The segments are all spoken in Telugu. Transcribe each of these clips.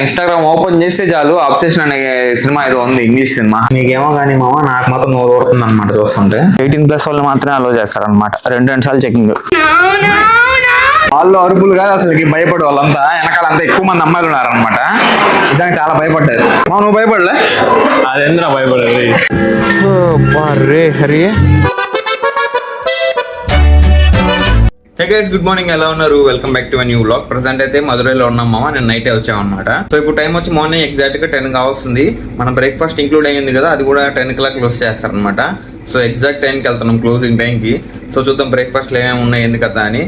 ఇన్స్టాగ్రామ్ ఓపెన్ చేస్తే చాలు అబ్సెషన్ అనే సినిమా ఏదో ఉంది, ఇంగ్లీష్ సినిమా. మీకేమో కానీ మామ నాకు మాత్రం నోరు ఊరుతుంది అనమాట చూస్తుంటే. 18+ వాళ్ళు మాత్రమే అలో చేస్తారనమాట. 2 సార్లు చెకింగ్. వాళ్ళు అరుపులు కాదు అసలుకి భయపడే వాళ్ళంతా, వెనకాలంతా ఎక్కువ మంది అమ్మాయిలు ఉన్నారనమాట. నిజంగా చాలా భయపడ్డారు. మా నువ్వు భయపడలే? అది ఎందుకు భయపడేది? Hari. Hey guys, good morning. ఎలా ఉన్నారు? Welcome back to new vlog. Present అయితే మధురైలో ఉన్నాం మామ. నేను నైటే వచ్చాం అనమాట. సో ఇప్పుడు టైం వచ్చి మార్నింగ్ ఎగ్జాక్ట్ గా 10 కావస్తుంది. మన బ్రేక్ఫాస్ట్ ఇంక్లూడ్ అయ్యింది కదా, అది కూడా 10 క్లోజ్ చేస్తారనమాట. సో ఎగ్జాక్ట్ టైంకి వెళ్తున్నాం, క్లోజింగ్ టైంకి. సో చూద్దాం బ్రేక్ఫాస్ట్ లో ఏమేమి ఉన్నాయి ఎందుకు కదా అని.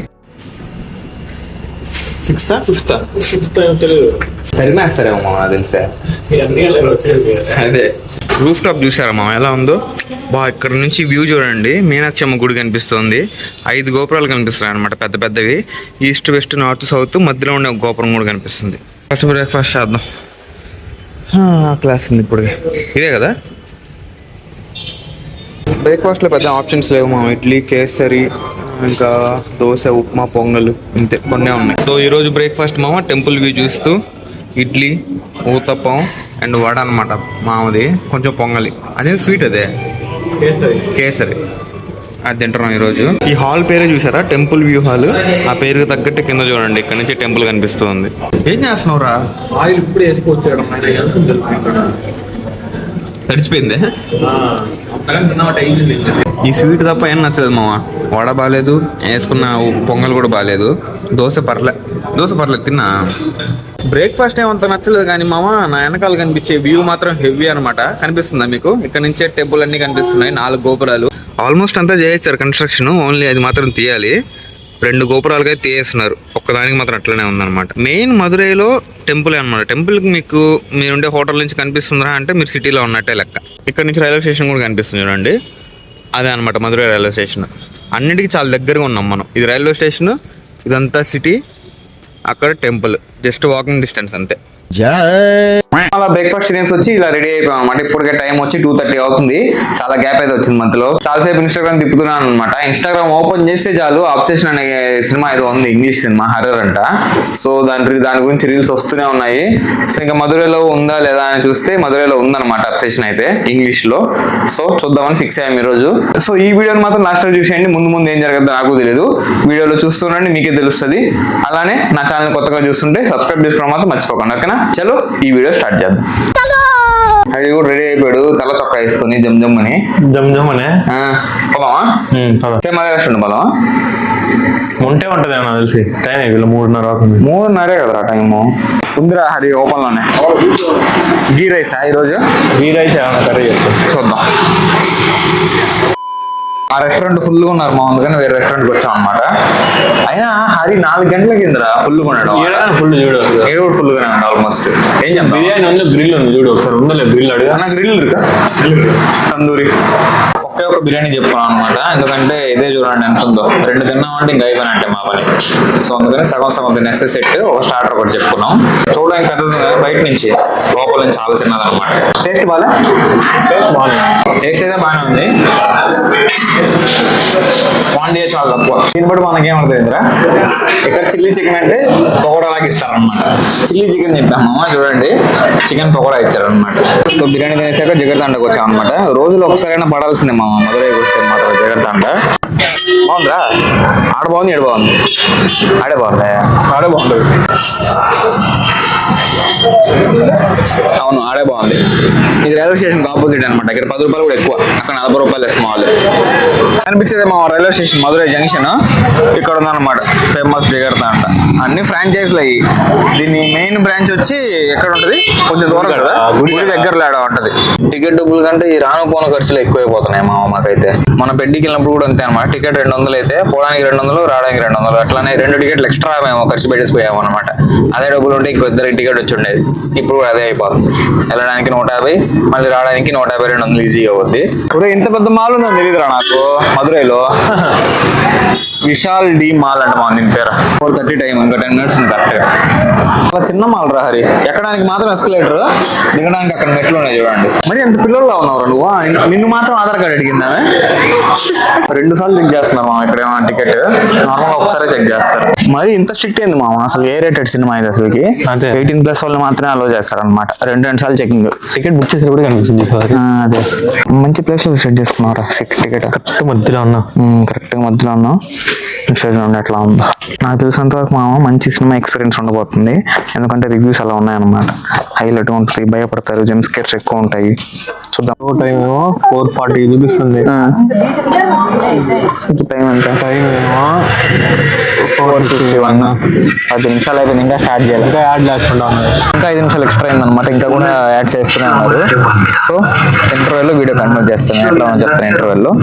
6th తరిమేస్తారేమో మామ తెలిసే. అదే రూఫ్ టాప్ చూసారా మామ ఎలా ఉందో? ఇక్కడ నుంచి వ్యూ చూడండి. మీనాక్షమ్మ గుడి కనిపిస్తుంది. 5 గోపురాలు కనిపిస్తున్నాయి అనమాట, పెద్ద పెద్దవి. ఈస్ట్ వెస్ట్ నార్త్ సౌత్ మధ్యలో ఉండే ఒక గోపురం కూడా కనిపిస్తుంది. ఫస్ట్ బ్రేక్ఫాస్ట్ చేద్దాం. క్లాస్ ఉంది ఇప్పుడు. ఇదే కదా బ్రేక్ఫాస్ట్లో పెద్ద ఆప్షన్స్ లేవు మామ. ఇడ్లీ, కేసరి, ఇంకా దోశ, ఉప్మా, పొంగల్, ఇంతే కొన్నే ఉన్నాయి. సో ఈరోజు బ్రేక్ఫాస్ట్ మామ టెంపుల్ వ్యూ చూస్తూ ఇడ్లీ, ఊతప్పం అండ్ వడ అనమాట మామది. కొంచెం పొంగలి, అదే స్వీట్, అదే కేసరి, అది తింటున్నాం ఈరోజు. ఈ హాల్ పేరే చూసారా, టెంపుల్ వ్యూ హాల్. ఆ పేరుకి తగ్గట్టు కింద చూడండి, ఇక్కడ నుంచి టెంపుల్ కనిపిస్తుంది. ఏం చేస్తున్నావురా? ఆయిల్ ఇప్పుడే ఎత్తుకొచ్చాడు. తడిచిపోయింది. ఈ స్వీట్ తప్ప ఏం నచ్చదు మామ. వడ బాగాలేదు, వేసుకున్న పొంగల్ కూడా బాగాలేదు. దోశ పర్లేదు తిన్నా. బ్రేక్ఫాస్ట్ ఏమంత నచ్చలేదు కానీ మామ, నా వెనకాల కనిపించే వ్యూ మాత్రం హెవీ అనమాట. కనిపిస్తుందా మీకు? ఇక్కడ నుంచే టెంపుల్ అన్ని కనిపిస్తున్నాయి. 4 గోపురాలు ఆల్మోస్ట్ అంతా చేస్తారు కన్స్ట్రక్షన్. ఓన్లీ అది మాత్రం తీయాలి. 2 గోపురాలకి అయితే తీయేస్తున్నారు. ఒక్కదానికి మాత్రం అట్లనే ఉందన్నమాట. మెయిన్ మధురైలో టెంపుల్ అనమాట. టెంపుల్కి మీకు మీరుండే హోటల్ నుంచి కనిపిస్తుందా అంటే మీరు సిటీలో ఉన్నట్టే లెక్క. ఇక్కడ నుంచి రైల్వే స్టేషన్ కూడా కనిపిస్తుంది చూడండి. అదే అనమాట మధురై రైల్వే స్టేషన్. అన్నిటికీ చాలా దగ్గరగా ఉన్నాం మనం. ఇది రైల్వే స్టేషన్, ఇదంతా సిటీ, అక్కడ టెంపుల్, జస్ట్ వాకింగ్ డిస్టెన్స్ అంతే. అలా బ్రేక్ఫాస్ట్ తినేసి వచ్చి ఇలా రెడీ అయిపోయాం అనమాట. ఇప్పటికే టైం వచ్చి 2:30 అవుతుంది. చాలా గ్యాప్ అయితే వచ్చింది మధ్యలో. చాలాసేపు ఇన్స్టాగ్రామ్ తిప్పుతున్నాను అనమాట. ఇన్స్టాగ్రామ్ ఓపెన్ చేస్తే చాలు అబ్సెషన్ అనే సినిమా ఏదో ఉంది, ఇంగ్లీష్ సినిమా, హర్రర్ అంట. సో దాని గురించి రీల్స్ వస్తూనే ఉన్నాయి. సో ఇంకా మధురైలో ఉందా లేదా అని చూస్తే మధురైలో ఉందన్నమాట అబ్సెషన్ అయితే ఇంగ్లీష్ లో. సో చూద్దామని ఫిక్స్ అయ్యాం ఈరోజు. సో ఈ వీడియోని మాత్రం లాస్ట్ లో చూసేయండి. ముందు ఏం జరగద్దో నాకు తెలియదు. వీడియోలో చూస్తుండండి, మీకే తెలుస్తుంది. అలానే నా ఛానల్ కొత్తగా చూస్తుంటే సబ్స్క్రైబ్ చేసుకోవడం మాత్రం మర్చిపోకండి, ఓకేనా? చలో ఈ వీడియో స్టార్ట్ చేద్దాం. అది కూడా రెడీ అయిపోయాడు, తల చొక్కా వేసుకుని జమ్ అని. పోదామా? రెస్టారెంట్ పోదామా? ఉంటే ఉంటది నాకు తెలిసి. టైం 3:30 అవుతుంది. 3:30 కదరా టైము. ఉందిరా హరి ఓపెన్ లోనే. గీ రైస్ ఈరోజు. గీ రైస్ కర్రీ చూద్దాం. ఆ రెస్టారెంట్ ఫుల్గా ఉన్నారు మా, అందుకని వేరే రెస్టారెంట్కి వచ్చాం అనమాట. అయినా హరి 4 గంటల కిందరా ఫుల్గా ఉన్నాడు. ఫుల్ చూడు, ఏడు కూడా ఫుల్గానే ఉంది ఆల్మోస్ట్. ఏం చెప్తాం? బిర్యానీ ఉంది, గ్రిల్ ఉంది చూడు ఒకసారి. ఉందలే గ్రిల్ అడిగా. నా గ్రిల్ తందూరి ఒక బిర్యానీ చెప్పుకున్నాం అనమాట. ఎందుకంటే ఇదే చూడండి ఎంత ఉందో. 2 తిన్నామంటే ఇంకా అయిపోయినట్టే మా పని. సో అందుకని సగం తినేస్తే సెట్. ఒక స్టార్టర్ ఒకటి చెప్పుకున్నాం. చూడడానికి పెద్దది బయట నుంచి, లోపల నుంచి చాలా చిన్నది అనమాట. టేస్ట్ టేస్ట్ అయితే బాగానే ఉంది. క్వాంటిటీ చాలా తక్కువ. దీన్ని బట్టి మనకేమవుతుందిరా, ఇక్కడ చిల్లీ చికెన్ అంటే పకోడాలాగా ఇస్తారనమాట. చిల్లీ చికెన్ చెప్పామమ్మ, చూడండి చికెన్ పకోడా ఇచ్చారనమాట. సో బిర్యానీ తినేసాక జిగర్తాండకు వచ్చాం అనమాట. రోజులో ఒకసారైనా పడాల్సిందే మా మధురై వస్తే మాత్రం జిగర్తాండ. బాగుందిరా? ఆడ బాగుంది, ఏడు బాగుంది. ఆడే బాగుంది. అవును ఆడే బాగుంది. ఇది రైల్వే స్టేషన్ ఆపోజిట్ అనమాట. ఇక్కడ 10 రూపాయలు కూడా ఎక్కువ, అక్కడ 40 రూపాయలు స్మాల్ అనిపించేది మా రైల్వే స్టేషన్ మధురై జంక్షన్. ఇక్కడ ఉందన్నమాట ఫేమస్ జిగర్తాండ. అన్ని ఫ్రాంచైజ్లు అయ్యి. దీని మెయిన్ బ్రాంచ్ వచ్చి ఎక్కడ ఉంటుంది, కొంచెం దూరం కదా, గుడి దగ్గరలో ఆడ ఉంటుంది. టికెట్ డబ్బులు కంటే ఈ రాను పోను ఖర్చులు ఎక్కువైపోతున్నాయి మాకైతే. మన పెళ్లికి వెళ్ళినప్పుడు కూడా అంతే అనమాట. టికెట్ 200 అయితే పోవడానికి 200, రావడానికి 200. అట్లానే 2 టికెట్లు ఎక్స్ట్రా మేము ఖర్చు పెట్టేసిపోయాము అనమాట. అదే డబ్బులు ఉంటే ఇంకో 2 టికెట్ వచ్చి ఉండేది. ఇప్పుడు అదే అయిపోతుంది. వెళ్ళడానికి 150, మళ్ళీ రావడానికి 150, 200 ఈజీగా అవుద్ది. ఇప్పుడు ఇంత పెద్ద మాల్ ఉందని తెలియదురా నాకు మధురైలో. విశాల్ డి మాల్ అంట మా దీని పేరు. 4:30 టైం, ఇంకా 10 minutes ఉంది కరెక్ట్గా. అలా చిన్న మాల్ రా హరి, ఎక్కడానికి మాత్రం ఎస్కలేటర్, దిగడానికి అక్కడ మెట్లు ఉన్నాయి చూడండి. మరి ఎంత పిల్లల్లో ఉన్నావు నువ్వు, నిన్ను మాత్రం ఆధార్ కార్డు అడిగిందామే. 2 సార్లు చెక్ చేస్తున్నారు మామ ఇక్కడ టికెట్. నార్మల్ ఒకసారి చెక్ చేస్తారు. మరి ఇంత స్ట్రిక్ట్ అయింది మామ, అసలు ఏ రేటెడ్ సినిమా ఇది అసలుకి. 18+ వాళ్ళు మాత్రమే అలో చేస్తారు అనమాట. 2 సార్లు చెకింగ్. టికెట్ బుక్ చేసి కూడా కనిపించింది సార్. అదే మంచి ప్లేస్ లో సెట్ చేసుకున్నారా టికెట్. కరెక్ట్ మధ్యలో ఉన్నా. కరెక్ట్ గా మధ్యలో ఉన్నాం. ఎట్లా ఉందో నాకు తెలిసినంత వరకు మామ మంచి సినిమా ఎక్స్పీరియన్స్ ఉండబోతుంది. ఎందుకంటే రివ్యూస్ అలా ఉన్నాయన్నమాట. హైలైట్ ఉంటుంది, భయపడతారు, జంప్ స్కేర్స్ ఎక్కువ ఉంటాయి. చూద్దాం. టైం ఏమో 4:40 చూపిస్తుంది. టైం ఎంత? టైం ఏమో 4:51. 10 నిమిషాలు అయిపోయింది, ఇంకా స్టార్ట్ చేయాలి. ఇంకా యాడ్ లేకుండా ఉన్నాయి. ఇంకా 5 నిమిషాలు ఎక్స్ట్రా అయిందనమాట. ఇంకా కూడా యాడ్ చేస్తూనే ఉన్నారు. సో ఇంటర్వెల్ లో వీడియో కంటిన్యూ చేస్తాను. ఎట్లా ఉందో చెప్తాను ఇంటర్వెల్ లో.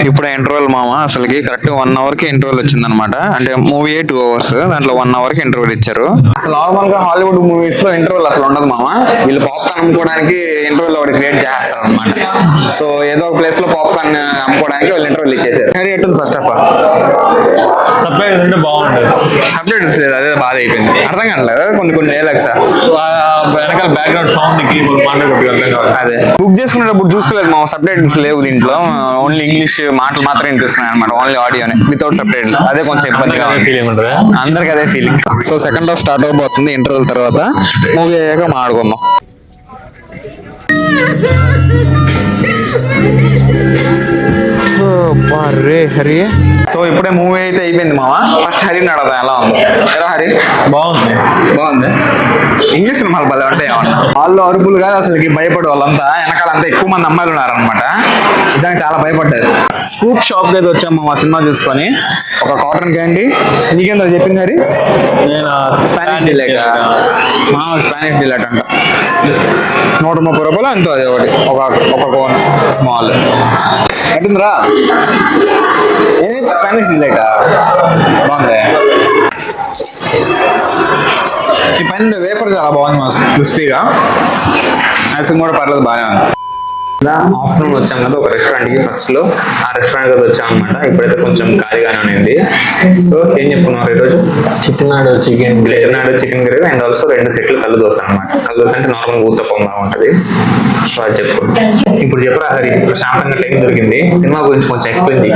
ఇప్పుడు ఇంటర్వెల్ మామ అసలుకి కరెక్ట్ 1 hour కి ఇంటర్వెల్ వచ్చింది అనమాట. అంటే మూవీ 2 hours, దాంట్లో 1 hour కి ఇంటర్వెల్ ఇచ్చారు. అసలు నార్మల్ గా హాలీవుడ్ మూవీస్ లో ఇంటర్వెల్ అసలు ఉండదు మామ. వీళ్ళు పాప్కార్న్ అమ్ముకోవడానికి ఇంటర్వెల్ ఒకటి క్రియేట్ చేస్తారు అనమాట. సో ఏదో ఒక ప్లేస్ లో పాప్కార్న్ అమ్ముకోవడానికి వాళ్ళు ఇంటర్వెల్ ఇచ్చేసారు. హరి ఎట్టుంది ఫస్ట్ ఆఫ్ ఆల్? సబ్టైటిల్స్ ఉంటే బాగుండేది. సబ్టైటిల్స్ లేదు, అదే బాధ అయిపోయింది. అర్థం కావట్లేదు కొన్ని డైలాగ్స్. వెనకాల బ్యాక్గ్రౌండ్ సౌండ్ కి మాట్లాడుకుంటే అర్థం కాదు. అదే బుక్ చేసుకునేటప్పుడు చూసుకోలేదు మా సబ్టైటిల్స్ లేవు దీంట్లో. ఓన్లీ ఇంగ్లీష్ మాటలు మాత్రమే వినిపిస్తున్నాయి అనమాట. ఓన్లీ ఆడియోనే వితౌట్ సబ్టైటిల్స్. అదే కొంచెం ఇబ్బందిగా అందరికి అదే feeling. So second half start అవబోతుంది ఇంటర్వెల్ తర్వాత. మూవీ అయ్యాక మాట్లాడుకుందాం. హరి సో ఇప్పుడే మూవీ అయితే అయిపోయింది మామ. ఫస్ట్ హరిని అడగదా ఎలా ఉంది? ఎలా హరి? బాగుంది. ఇంగ్లీష్ సినిమాలు భలే ఉంటాయి ఏమన్నా. వాళ్ళు అరుపులు కాదు అసలుకి భయపడే వాళ్ళంతా. వెనకాలంతా ఎక్కువ మంది అమ్మాయిలు ఉన్నారనమాట. నిజంగా చాలా భయపడ్డారు. స్కూప్ షాప్ అయితే వచ్చాము మా సినిమా చూసుకొని. ఒక కాటన్ క్యాండీ. నీకేందో చెప్పింది హరి? నేను స్పానిష్ డిలైట్. స్పానిష్ డిలైట్ అంట. 130 రూపాయలు ఎంతో అది ఒకటి. ఒక కోన్ స్మాల్. ఎట్టుందిరా? ఏది స్పానిష్ డిలైటా? బాగుంది. ఈ పైన వేఫర్ చాలా బాగుంది, క్రిస్పీగా. ఐస్ క్రీమ్ కూడా పర్లేదు, బాగానే ఉంది. ఆఫ్టర్నూన్ వచ్చాం కదా ఒక రెస్టారెంట్ కి. ఫస్ట్ లో ఆ రెస్టారెంట్ కదా వచ్చాం అనమాట. ఇప్పుడైతే కొంచెం ఖాళీగానే ఉంది. సో ఏం చెప్పుకున్నారు ఈరోజు? చికెనాడు చికెన్ గ్రేవీ అండ్ ఆల్సో 2 సెట్లు కళ్ళు దోశ అనమాట. కళ్ళు దోశ అంటే నార్మల్ ఊతప్పం బాగుంటది. సో అది చెప్పు. ఇప్పుడు చెప్పరా హరి, ప్రశాంతంగా టైం దొరికింది. సినిమా గురించి కొంచెం ఎక్స్ప్లెయిన్ చేయి.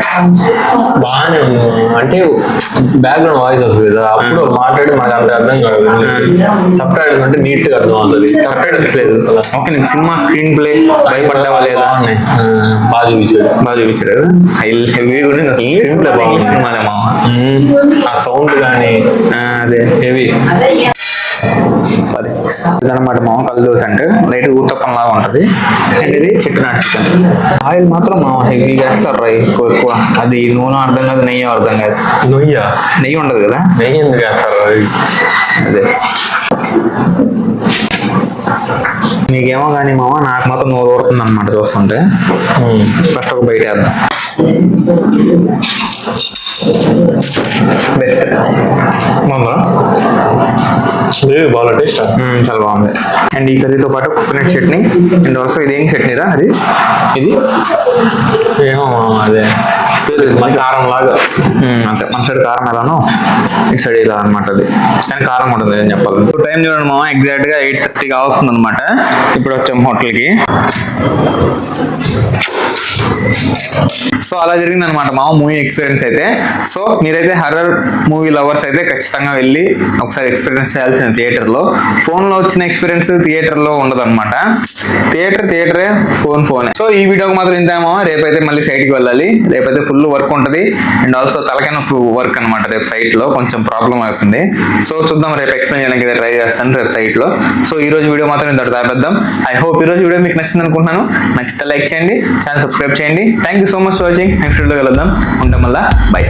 బాగానే ఉంది అంటే బ్యాక్గ్రౌండ్ వాయిస్ వస్తుంది కదా, అప్పుడు మాట్లాడి మనకు అంత అర్థం కాదు. సబ్ టైటిల్స్ అంటే నీట్ గా అర్థం అవుతుంది. సబ్ టైటిల్స్ లేదు. ఓకే, నీకు సినిమా స్క్రీన్ ప్లే భయపడ్డావా లేదా? బాగా చూపించాడు. హెవీగా ఉంది అసలు. ఇంగ్లీష్ సినిమాలే మామ. ఆ సౌండ్ కానీ అదే హెవీ. సారీ ఇదనమాట మామ కళ్ళు దోశ అంటే. లైట్ ఊతప్పం లాగా ఉంటది. అండ్ ఇది చికెన్ చికెన్. ఆయిల్ మాత్రం మామ హెవీగా వేస్తారు ఎక్కువ. అది నూనె అర్థం కాదు, నెయ్యి అర్థం కాదు. నెయ్యి ఉండదు కదా. నెయ్యి ఎందుకు వేస్తారు? అదే నీకేమో కానీ మామ నాకు మాత్రం నోరు ఊరుతుంది అనమాట చూస్తుంటే. ఫస్ట్ ఒక బయట వేద్దాం. బెస్ట్ బాగా టేస్ట్ చాలా బాగుంది. అండ్ ఈ కర్రీతో పాటు కోకోనట్ చట్నీ అండ్ ఆల్సో ఇదేం చట్నీరా అది? ఇది ఏమో అదే కారం లాగా. అంతే, మన సైడ్ కారం ఎలానో ఇటు సైడ్ ఇలా అనమాట. అది కానీ కారం ఉంటుంది అని చెప్పాలి. ఇప్పుడు టైం చూడండి మామ, ఎగ్జాక్ట్ గా 8:30 కావస్తుంది అనమాట. ఇప్పుడు వచ్చాం హోటల్కి. సో అలా జరిగింది అనమాట మా మూవీ ఎక్స్పీరియన్స్ అయితే. సో మీరైతే హర్రర్ మూవీ లవర్స్ అయితే ఖచ్చితంగా వెళ్ళి ఒకసారి ఎక్స్పీరియన్స్ చేయాల్సిన థియేటర్ లో. ఫోన్ లో వచ్చిన ఎక్స్పీరియన్స్ థియేటర్ లో ఉండదు అనమాట. థియేటరే, ఫోనే. సో ఈ వీడియోకి మాత్రం ఇంతేమో. రేపైతే మళ్ళీ సైట్ కి వెళ్ళాలి. రేపైతే ఫుల్ వర్క్ ఉంటుంది. అండ్ ఆల్సో తలకాయ నొప్పి వర్క్ అనమాట. రేపు సైట్ లో కొంచెం ప్రాబ్లం అవుతుంది. సో చూద్దాం, రేపు ఎక్స్ప్లెయిన్ చేయడానికి ట్రై చేస్తాను రేపు సైట్ లో. సో ఈ రోజు వీడియో మాత్రం ఇంత ఆపేద్దాం. ఐ హోప్ ఈ రోజు వీడియో మీకు నచ్చింది అనుకుంటున్నాను. నచ్చితే లైక్ చేయండి, ఛానల్ సబ్స్క్రైబ్ చేయండి. Thank you so much for watching. Next వీడియోలో కలుద్దాం. ఉంటాం మళ్ళా. బై.